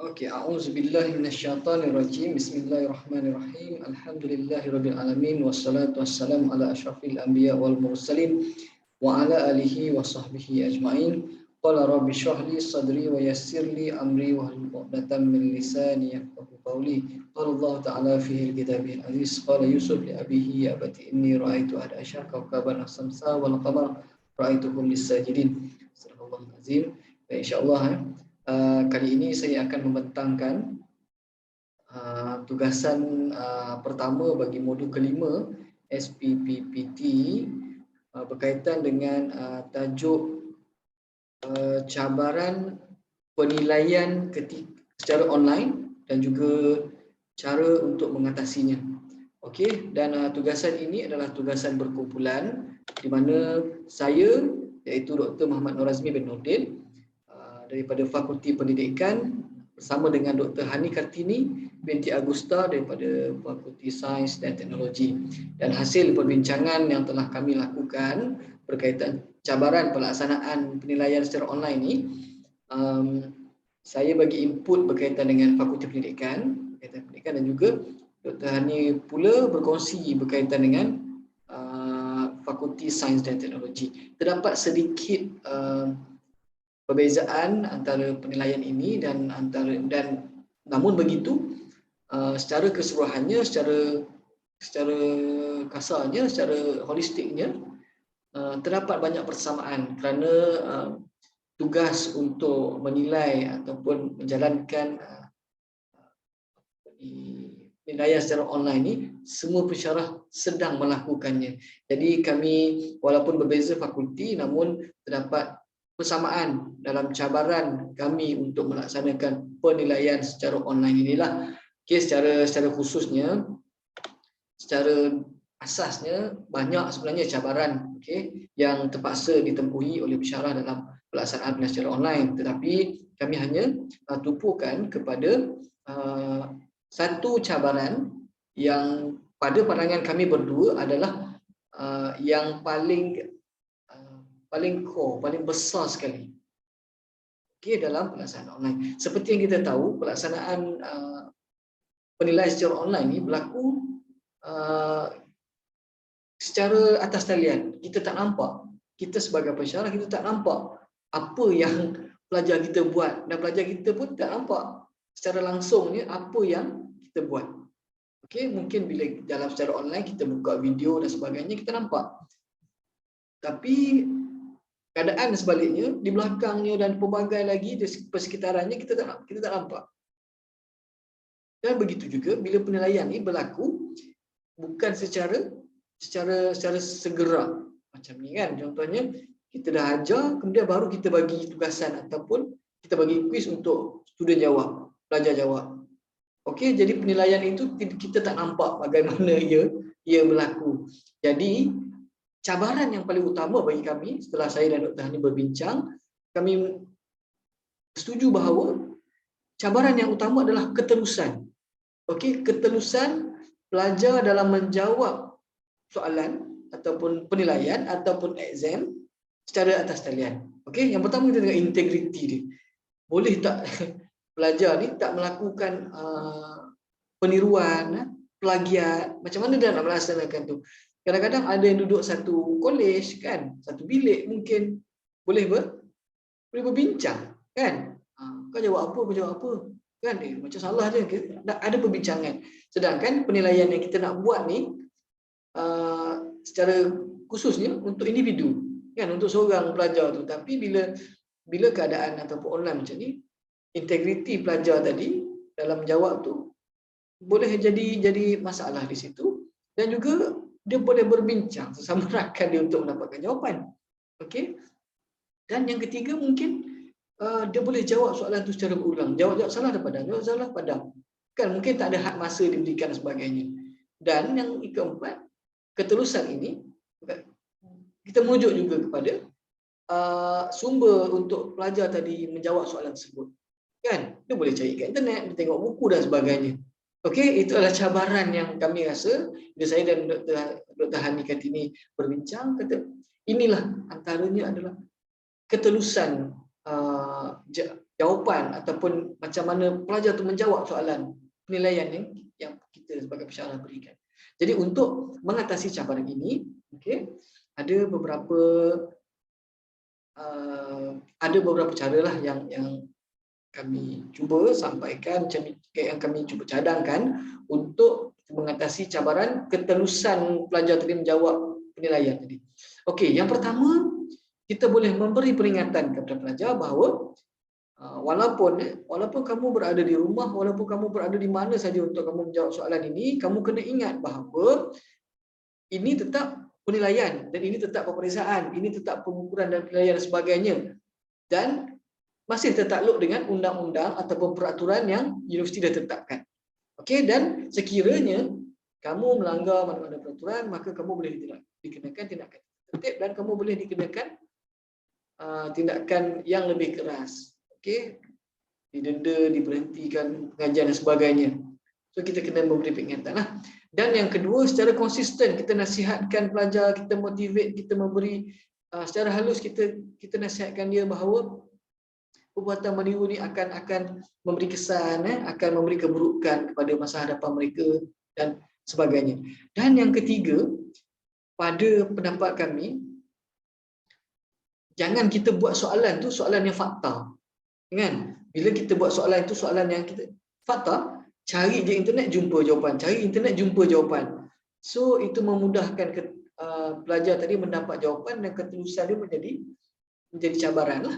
Okey, a'udzubillahi minasyaitonirrajim. Bismillahirrahmanirrahim. Alhamdulillahirabbil alamin wassalatu wassalamu ala asyrafil anbiya wal mursalin wa ala alihi wa sahbihi ajmain. Qala rabbi shrah li sadri wa yassir li amri wahlul 'uqdatam min lisani yafqahu qawli. Qala Allah ta'ala fi kitabil aziz qala Yusuf li abihi ya abati inni ra'aitu ahada asyara kawkaban as-samsa wal qamar ra'aituhum lis-sajidin. Subhanallahul azim. Insyaallah kali ini saya akan membentangkan tugasan pertama bagi modul kelima SPPPT berkaitan dengan tajuk cabaran penilaian secara online dan juga cara untuk mengatasinya. Okey, dan tugasan ini adalah tugasan berkumpulan di mana saya iaitu Dr. Muhammad Nur Azmi bin Nordin daripada Fakulti Pendidikan bersama dengan Dr. Hani Kartini binti Agusta daripada Fakulti Sains dan Teknologi. Dan hasil perbincangan yang telah kami lakukan berkaitan cabaran pelaksanaan penilaian secara online ini, saya bagi input berkaitan dengan Fakulti Pendidikan dan juga Dr. Hani pula berkongsi berkaitan dengan Fakulti Sains dan Teknologi. Terdapat sedikit perbezaan antara penilaian ini dan namun begitu secara keseluruhannya, secara kasarnya, secara holistiknya terdapat banyak persamaan kerana tugas untuk menilai ataupun menjalankan penilaian secara online ini semua pensyarah sedang melakukannya. Jadi kami walaupun berbeza fakulti namun terdapat persamaan dalam cabaran kami untuk melaksanakan penilaian secara online inilah. Okey, secara khususnya, secara asasnya banyak sebenarnya cabaran yang terpaksa ditempuhi oleh pensyarah dalam pelaksanaan penilaian secara online, tetapi kami hanya tumpukan kepada satu cabaran yang pada pandangan kami berdua adalah yang paling core, paling besar sekali dalam pelaksanaan online. Seperti yang kita tahu, pelaksanaan penilaian secara online ini berlaku secara atas talian. Kita tak nampak, kita sebagai pensyarah kita tak nampak apa yang pelajar kita buat, dan pelajar kita pun tak nampak secara langsungnya apa yang kita buat. Mungkin bila dalam secara online kita buka video dan sebagainya kita nampak, tapi keadaan sebaliknya di belakangnya dan pelbagai lagi di persekitarannya kita tak nampak. Dan begitu juga bila penilaian ini berlaku bukan secara segera macam ni kan. Contohnya kita dah ajar, kemudian baru kita bagi tugasan ataupun kita bagi kuis untuk student jawab, pelajar jawab. Jadi penilaian itu kita tak nampak bagaimana ia berlaku. Jadi cabaran yang paling utama bagi kami setelah saya dan Dr. Hani berbincang, kami setuju bahawa cabaran yang utama adalah keterusan. Keterusan pelajar dalam menjawab soalan ataupun penilaian ataupun exam secara atas talian. Yang pertama kita tengok integriti dia. Boleh tak pelajar ni tak melakukan peniruan, plagiat, macam mana dia nak melaksanakan tu? Kadang-kadang ada yang duduk satu kolej kan, satu bilik mungkin boleh berbincang kan. Kau jawab apa, kau jawab apa kan, macam salah dia, ada perbincangan. Sedangkan penilaian yang kita nak buat ni secara khususnya untuk individu kan, untuk seorang pelajar tu. Tapi bila keadaan ataupun online macam ni, integriti pelajar tadi dalam menjawab tu boleh jadi masalah di situ, dan juga dia boleh berbincang sesama rakan dia untuk mendapatkan jawapan. Dan yang ketiga mungkin dia boleh jawab soalan tu secara berulang. Jawab salah dah padam, jawab salah padam. Kan mungkin tak ada had masa diberikan dan sebagainya. Dan yang keempat, keterusan ini kita merujuk juga kepada sumber untuk pelajar tadi menjawab soalan tersebut. Kan? Dia boleh cari kat internet, dia tengok buku dan sebagainya. Itu adalah cabaran yang kami rasa bila saya dan Dr. Hani Kartini berbincang, kata inilah antaranya adalah keterusan jawapan ataupun macam mana pelajar tu menjawab soalan penilaian yang kita sebagai pensyarah berikan. Jadi untuk mengatasi cabaran ini, ada beberapa cara lah yang kami cuba sampaikan, yang kami cuba cadangkan untuk mengatasi cabaran ketelusan pelajar tadi menjawab penilaian tadi. Okey, yang pertama, kita boleh memberi peringatan kepada pelajar bahawa walaupun kamu berada di rumah, walaupun kamu berada di mana saja untuk kamu menjawab soalan ini, kamu kena ingat bahawa ini tetap penilaian dan ini tetap peperiksaan, ini tetap pengukuran dan penilaian dan sebagainya, dan masih tertakluk dengan undang-undang ataupun peraturan yang universiti dah tetapkan. Okey, dan sekiranya kamu melanggar mana-mana peraturan, maka kamu boleh dikenakan tindakan tertib dan kamu boleh dikenakan tindakan yang lebih keras. Okey, didenda, diberhentikan pengajian dan sebagainya. So kita kena memberi peringatan lah. Dan yang kedua, secara konsisten kita nasihatkan pelajar, kita motivate, kita memberi secara halus, kita nasihatkan dia bahawa perbuatan meniru ni akan memberi kesan, akan memberi keburukan kepada masa hadapan mereka dan sebagainya. Dan yang ketiga, pada pendapat kami, jangan kita buat soalan tu soalan yang fakta. Kan? Bila kita buat soalan itu soalan yang kita fakta, cari di internet jumpa jawapan, cari internet jumpa jawapan. So itu memudahkan pelajar tadi mendapat jawapan dan ketelusan dia menjadi cabaran lah.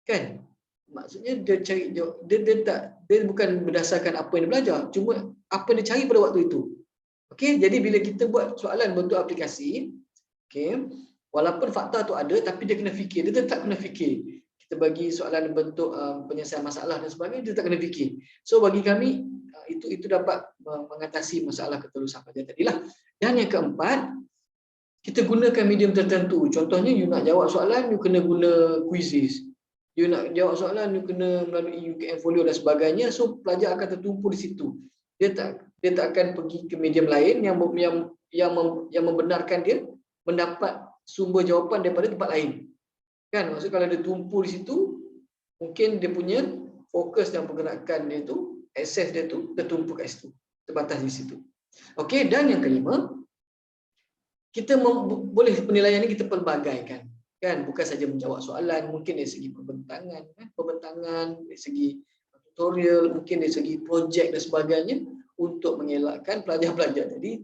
Kan? Maksudnya dia cari dia bukan berdasarkan apa yang dia belajar, cuma apa yang dia cari pada waktu itu. Okey, jadi bila kita buat soalan bentuk aplikasi, okey, walaupun fakta tu ada tapi dia kena fikir, dia tetap kena fikir. Kita bagi soalan bentuk penyelesaian masalah dan sebagainya, dia tetap kena fikir. So bagi kami itu dapat mengatasi masalah ketelusan pelajar tadilah. Dan yang keempat, kita gunakan medium tertentu. Contohnya you nak jawab soalan, you kena guna quizzes. You nak jawab soalan, you kena melalui UKM Folio dan sebagainya. So pelajar akan tertumpu di situ. Dia tak akan pergi ke medium lain yang membenarkan dia mendapat sumber jawapan daripada tempat lain. Kan? Maksud kalau dia tumpu di situ, mungkin dia punya fokus dan pergerakan dia tu, akses dia tu tertumpu kat situ, terbatas di situ. Okey, dan yang kelima, kita boleh penilaian ini kita pelbagaikan. Kan, bukan saja menjawab soalan, mungkin dari segi pembentangan, dari segi tutorial, mungkin dari segi projek dan sebagainya, untuk mengelakkan pelajar-pelajar tadi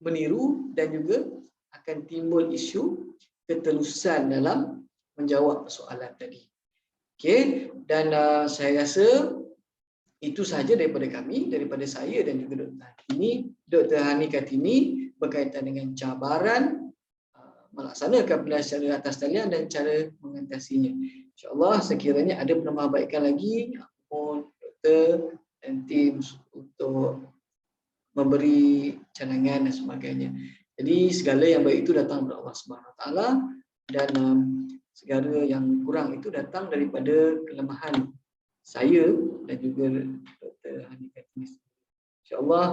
meniru dan juga akan timbul isu ketelusan dalam menjawab soalan tadi. Okey, dan saya rasa itu sahaja daripada kami, daripada saya dan juga Dr. Hani Kartini berkaitan dengan cabaran melaksanakan pelajaran secara atas talian dan cara mengatasinya. InsyaAllah sekiranya ada penambahbaikan lagi, mohon doktor dan tim untuk memberi cadangan dan sebagainya. Jadi segala yang baik itu datang dari Allah Subhanahu Wa Taala dan segala yang kurang itu datang daripada kelemahan saya dan juga Dr. Hani Kartini. InsyaAllah